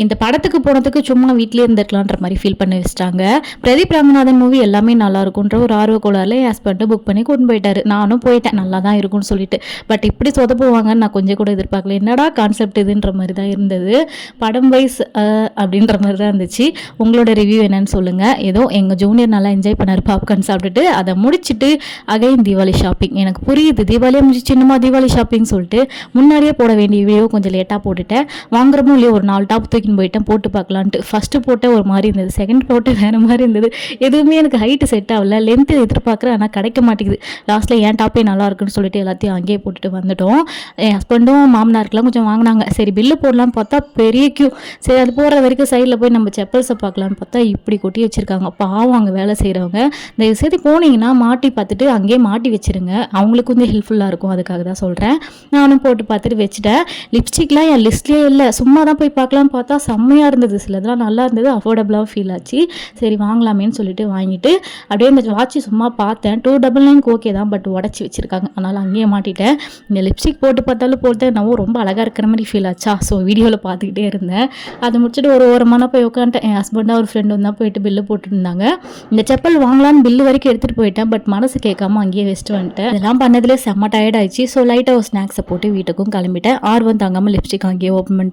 இந்த படத்துக்கு போனதுக்கு சும்மா வீட்லயே இருந்துக்கலான்ற மாதிரி ஃபீல் பண்ணி வச்சுட்டாங்க. பிரதீப் ராமநாதன் மூவி எல்லாமே நல்லா இருக்குன்ற ஒரு ஆர்வக்கோளாறுல என் ஹஸ்பண்ட் புக் பண்ணி கூட்டின்னு போயிட்டாரு. நானும் போயிட்டேன் நல்லா தான் இருக்கும்னு சொல்லிட்டு. பட் இப்படி சொதப்புவாங்கன்னு நான் கொஞ்சம் கூட எதிர்பார்க்கல. என்னடா கான்செப்ட் இதுன்ற மாதிரி தான் இருந்தது. படம் வைஸ் அப்படின்ற மாதிரி தான் இருந்துச்சு. உங்களோட ரிவ்யூ என்னன்னு சொல்லுங்க. ஏதோ எங்கள் ஜூனியர் நல்லா என்ஜாய் பண்ணார் பாப்கார்ன் சாப்பிட்டுட்டு. அதை முடிச்சுட்டு அகைன் தீபாவளி ஷாப்பிங். எனக்கு புரியுது தீபாவளியாக முடிச்சு சின்னமா தீபாவளி ஷாப்பிங் சொல்லிட்டு முன்னாடியே போட வேண்டிய வீடியோ கொஞ்சம் லேட்டாக போட்டுட்டேன். வாங்குறமோ இல்லையோ ஒரு 4 டாப் தூக்கின்னு போயிட்டேன் போட்டு பார்க்கலான்ட்டு. ஃபஸ்ட்டு போட்ட ஒரு மாதிரி இருந்தது, செகண்ட் போட்ட வேறு மாதிரி இருந்தது. எதுவுமே எனக்கு ஹைட்டு செட் ஆகல. லென்த்து எதிர்பார்க்குறேன் ஆனால் கிடைக்க மாட்டேங்குது. லாஸ்ட்டில் என் டாப்பே நல்லா இருக்குன்னு சொல்லிட்டு எல்லாத்தையும் அங்கேயே போட்டுட்டு வந்துட்டோம். என் ஹஸ்பண்டும் மாமனாருக்கெலாம் கொஞ்சம் வாங்கினாங்க. சரி பில்லு போடலான்னு பார்த்தா பெரிய கியூ. சரி அது போகிற வரைக்கும் சைடில் போய் நம்ம செப்பல்ஸை பார்க்கலான்னு பார்த்தா இப்படி கொட்டி வச்சுருக்காங்க. பாவம் அங்கே வேலை செய்கிறவங்க. தயவுசெய்து போனீங்கன்னா மாட்டி பார்த்துட்டு அங்கேயே மாட்டி வச்சுருங்க. அவங்களுக்கு வந்து ஹெல்ப்ஃபுல்லாக இருக்கும். அதுக்காக தான் சொல்கிறேன். நானும் போட்டு பார்த்துட்டு வச்சுட்டேன். லிப்ஸ்டிக்லாம் என் லிஸ்ட்லேயே இல்லை. சும்மா தான் போய் பார்க்கலான்னு பார்த்தா செம்மையாக இருந்தது. சிலதெல்லாம் நல்லா இருந்தது, அஃபோர்டபுளாக ஃபீல் ஆச்சு. சரி வாங்கலாமேன்னு சொல்லிட்டு வாங்கிட்டு அப்படியே இந்த வாட்சி சும்மா பார்த்தேன். 299 ஓகே தான், பட் உடச்சி வச்சுருக்காங்க. அதனால் அங்கேயே மாட்டிட்டேன். இந்த லிப்ஸ்டிக் போட்டு பார்த்தாலும் போட்டு நான் ரொம்ப அழகாக இருக்கிற மாதிரி ஃபீல் ஆச்சா. ஸோ வீடியோவில் பார்த்துக்கிட்டே இருந்தேன். அதை முடிச்சுட்டு ஒரு ஓரமான போய் உட்காந்துட்டேன். என் ஹஸ்பண்டாக ஒரு ஃப்ரெண்டு தான் போயிட்டு பில்லு போட்டுருந்தாங்க. இந்த செப்பல் வாங்கலான்னு பில்லு வரைக்கும் எடுத்துகிட்டு போயிட்டேன். பட் மனசு கேட்காம அங்கேயே வச்சுட்டு வந்துட்டேன். இதெல்லாம் பண்ணதுலேயே செம்ம டயர்ட் ஆயிடுச்சு. ஸோ லைட்டாக ஒரு ஸ்நாக்ஸை போட்டு வீட்டுக்கும் கிளம்பிட்டேன். ஆர்வம் தாங்காமல் லிப்ஸ்டிக் அங்கேயே ஓப்பன் பண்ணிட்டேன்.